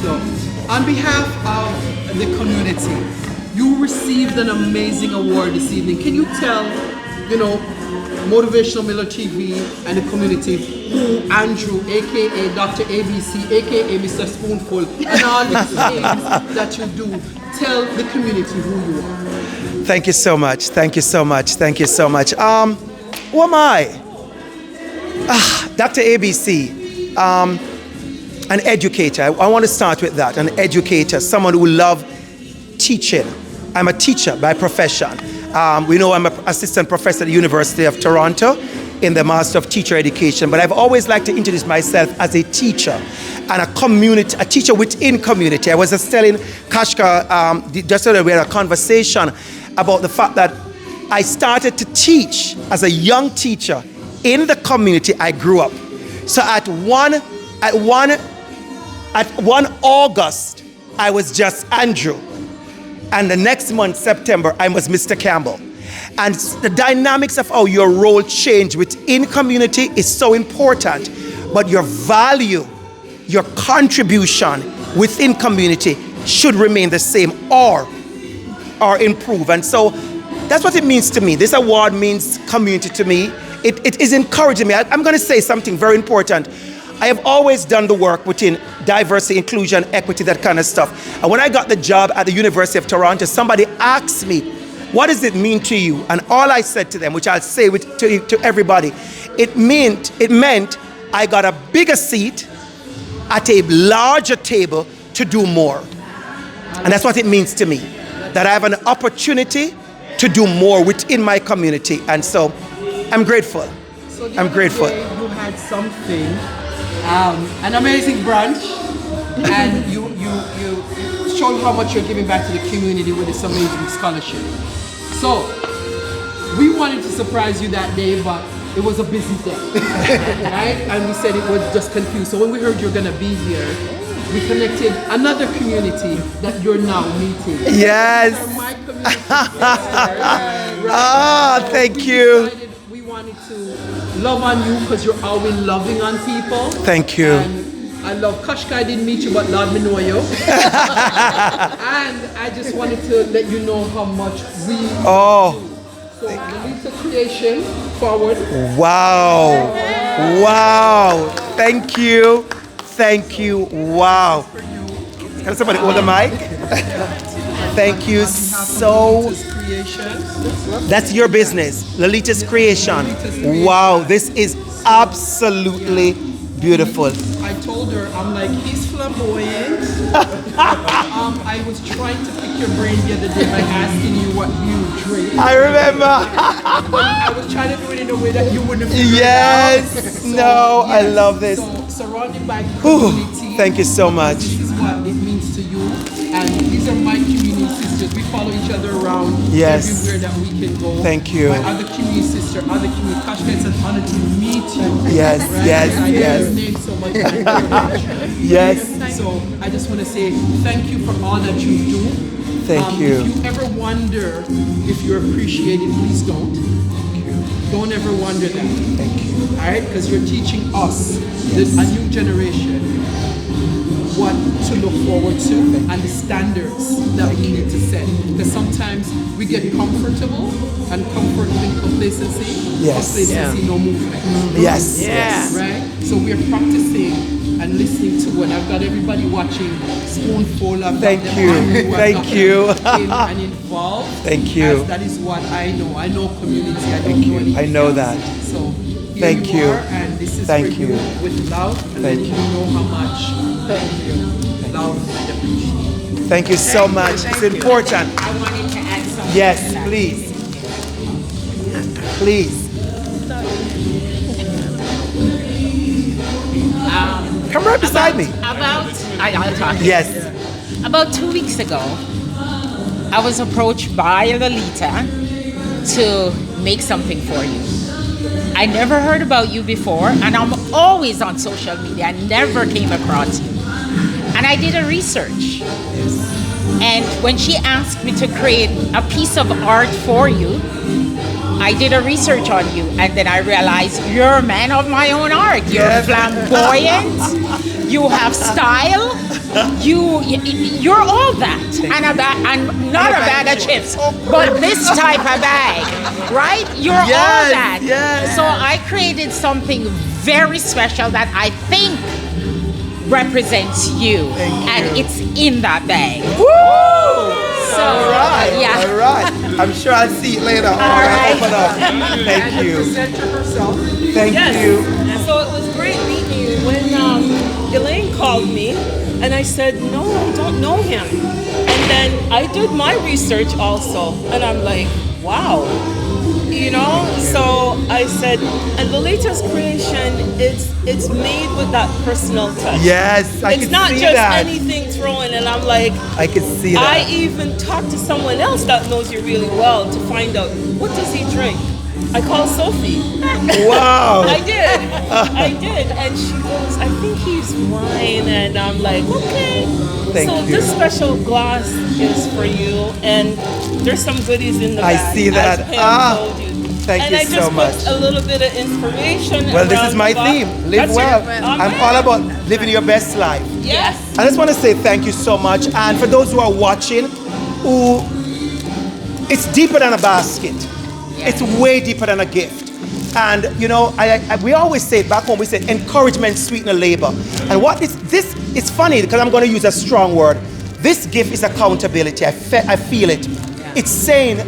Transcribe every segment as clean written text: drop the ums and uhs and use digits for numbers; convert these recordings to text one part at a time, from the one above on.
So, on behalf of the community, you received an amazing award this evening. Can you tell, Motivational Miller TV and the community who Andrew, aka Dr. ABC, aka Mr. Spoonful, and all the things that you do, tell the community who you are. Thank you so much. Thank you so much. Thank you so much. Who am I? Dr. ABC, an educator. I want to start with that. An educator, someone who loves teaching. I'm a teacher by profession. We know I'm an assistant professor at the University of Toronto in the Master of Teacher Education, but I've always liked to introduce myself as a teacher and a teacher within community. I was just telling Kashka just so that we had a conversation about the fact that I started to teach as a young teacher in the community I grew up. So at one August, I was just Andrew. And the next month, September, I was Mr. Campbell. And the dynamics of how your role changed within community is so important. But your value, your contribution within community should remain the same or improve. And so that's what it means to me. This award means community to me. It is encouraging me. I'm going to say something very important. I have always done the work within diversity, inclusion, equity, that kind of stuff. And when I got the job at the University of Toronto, somebody asked me, what does it mean to you? And all I said to them, which I'll say to everybody, it meant I got a bigger seat at a larger table to do more. And that's what it means to me, that I have an opportunity to do more within my community. And so I'm grateful. So I'm grateful. You had something, an amazing brunch, and you showed how much you're giving back to the community with this amazing scholarship. So we wanted to surprise you that day, but it was a busy day, right? And we said it was just confused. So when we heard you're gonna be here, we connected another community that you're now meeting. Yes. My community. Right? Ah, thank you. We wanted to love on you because you're always loving on people. Thank you. And I love Kashka, I didn't meet you, but Lord, me know you. And I just wanted to let you know how much we do. So release the creation forward. Wow. Wow. Thank you. Thank you. Wow. Can somebody hold the mic? Thank you so. That's your business, Lolita's Creation. Wow, this is absolutely beautiful. I told her, I'm like, he's flamboyant. I was trying to pick your brain the other day by asking you what you drink. I remember. I was trying to do it in a way that you wouldn't figure Yes. it out. So, No, I love this. So surrounded by community. Thank you so much. This is what it means to you. And these are my community sisters. We follow each other around everywhere that we can go. Thank you. My other community sister, other community. Kashka, it's an honor to meet you. Yes, right? yes, I hear yes. your name so much. I hear your name. Yes. So I just want to say thank you for all that you do. Thank you. If you ever wonder if you're appreciated, please don't. Don't ever wonder that. Thank you. All right? Because you're teaching us, a new generation, what to look forward to and the standards that we need to set. Because sometimes we get comfortable and comfort in complacency. Yes. Complacency, no movement. Yes. Yes. Right? So we're practicing and listening to, and I've got everybody watching Spoonful. I've Thank got you. them on you, I've Thank got you. them in and involved. Thank you. As that is what I know. I know community. I don't Thank know you. anything I know else. that. So here Thank you. are, and this is Thank for you. with love, and Thank letting you. you know how much love and appreciation. Thank you so much. It's important. I wanted to add something. Yes, to that. please. Please. Come right beside me. I'll talk. Yes. About 2 weeks ago, I was approached by Lolita to make something for you. I never heard about you before, and I'm always on social media. I never came across you. And I did a research. And when she asked me to create a piece of art for you, I did a research on you, and then I realized you're a man of my own art. You're flamboyant, you have style, you're all that, and not a bag of chips, but this type of bag, right? You're all that. Yes. So I created something very special that I think represents you, and it's in that bag. So, All right. yeah. All right. I'm sure I'll see it later. All right. Open up. Thank you. Present herself. Thank you. So it was great meeting you. When Elaine called me, and I said, no, I don't know him. And then I did my research also, and I'm like, wow. You know, so I said, and the latest creation, it's made with that personal touch. Yes, I it's can not see just that. anything thrown, and I'm like, I can see that. I even talked to someone else that knows you really well to find out, what does he drink? I called Sophie. Wow. I did. And she goes, I think he's wine. And I'm like, okay. Thank so you. this special glass is for you. And there's some goodies in the I bag. see that. As Pam told you. Thank and you I so just much. put a little bit of inspiration. Well, this around is my the box. theme. Live That's well. it. I'm Amen. all about living your best life. Yes. I just want to say thank you so much. And for those who are watching, it's deeper than a basket. It's way deeper than a gift. And you know, we always say it back home, we say encouragement sweeten labor. And what is this? It's funny because I'm going to use a strong word. This gift is accountability. I feel it. It's saying,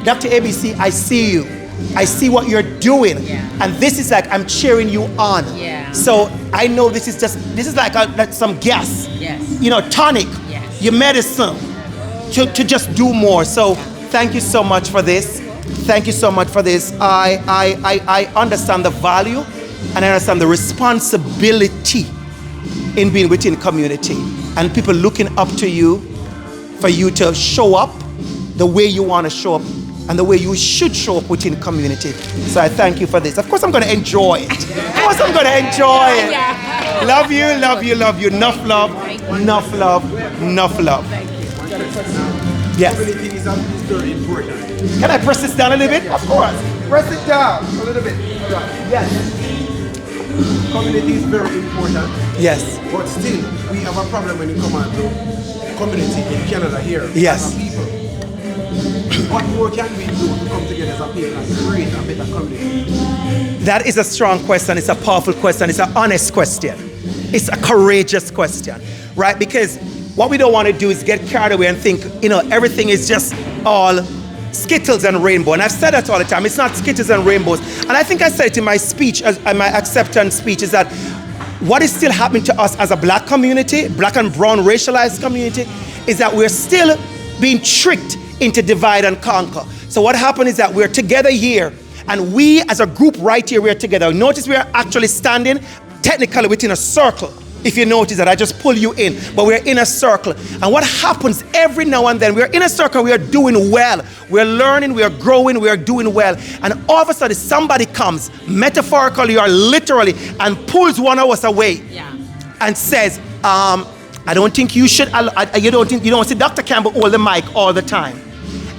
Dr. ABC, I see you. I see what you're doing. And this is like, I'm cheering you on. So I know this is like some gas. You know, tonic, your medicine to just do more. So thank you so much for this. Thank you so much for this. I understand the value and I understand the responsibility in being within community and people looking up to you for you to show up the way you want to show up and the way you should show up within community. So I thank you for this. Of course I'm going to enjoy it. Of course I'm going to enjoy it. Love you, love you, love you. Enough love, enough love, enough love. Yes. Community is very important. Can I press this down a little bit? Of course. Press it down a little bit. Yes. Community is very important, Yes. but still we have a problem when you come out to community in Canada here Yes. as a people. What more can we do to come together as a people and create a better community? That is a strong question. It's a powerful question. It's an honest question. It's a courageous question, right? Because what we don't want to do is get carried away and think, you know, everything is just all skittles and rainbow. And I've said that all the time. It's not skittles and rainbows. And I think I said it in my speech, my acceptance speech, is that what is still happening to us as a black community, black and brown racialized community, is that we're still being tricked into divide and conquer. So what happened is that we're together here, and we as a group right here, we're together. Notice we are actually standing technically within a circle. If you notice that, I just pull you in, but we're in a circle. And what happens every now and then, we're in a circle, we are doing well. We're learning, we are growing, we are doing well. And all of a sudden, somebody comes, metaphorically or literally, and pulls one of us away and says, I don't think you should, you don't see Dr. Campbell hold the mic all the time.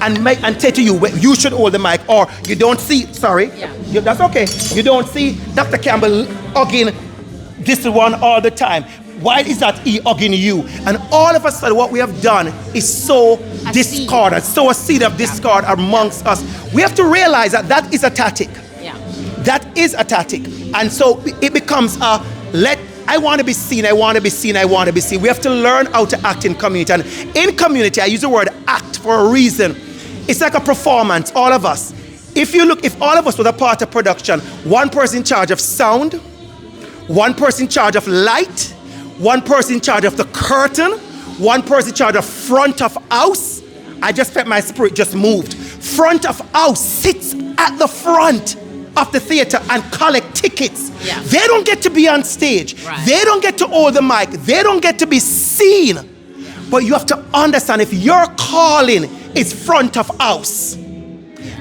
And say to you, you should hold the mic, or you don't see, that's okay. You don't see Dr. Campbell hugging this one all the time. Why is that he hugging you? And all of a sudden what we have done is sow discord, sow a seed of discord amongst us. We have to realize that that is a tactic. That is a tactic. And so it becomes I want to be seen, I want to be seen, I want to be seen. We have to learn how to act in community. And in community, I use the word act for a reason. It's like a performance, all of us. If all of us were a part of production, one person in charge of sound, one person in charge of light, one person in charge of the curtain, one person in charge of front of house. I just felt my spirit just moved. Front of house sits at the front of the theater and collect tickets. They don't get to be on stage. They don't get to hold the mic. They don't get to be seen. But you have to understand, if your calling is front of house,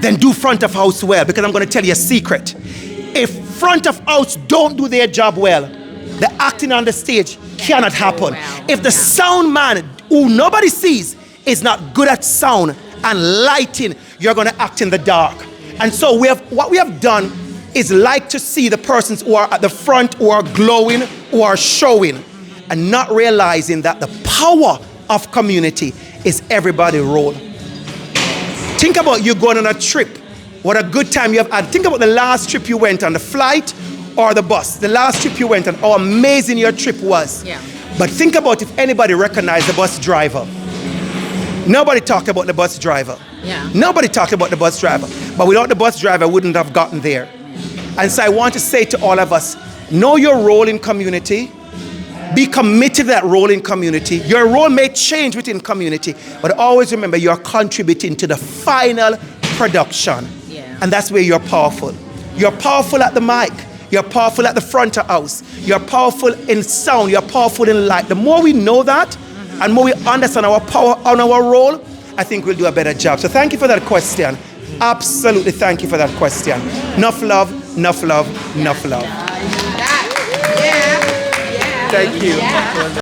then do front of house well, because I'm going to tell you a secret. If front of house don't do their job well, the acting on the stage cannot happen. If the sound man, who nobody sees, is not good at sound and lighting, you're going to act in the dark. And so what we have done is like to see the persons who are at the front, who are glowing, who are showing. and not realizing that the power of community is everybody's role. Think about you going on a trip. What a good time you have had. Think about the last trip you went on, the flight or the bus. The last trip you went on, how amazing your trip was. Yeah. But think about if anybody recognized the bus driver. Nobody talked about the bus driver. Yeah. Nobody talked about the bus driver. But without the bus driver, I wouldn't have gotten there. And so I want to say to all of us, know your role in community. Be committed to that role in community. Your role may change within community, but always remember you're contributing to the final production. Yeah. And that's where you're powerful. You're powerful at the mic. You're powerful at the front of house. You're powerful in sound. You're powerful in light. The more we know that, and more we understand our power and our role, I think we'll do a better job. So thank you for that question. Absolutely thank you for that question. Enough love, enough love, enough love. Thank you.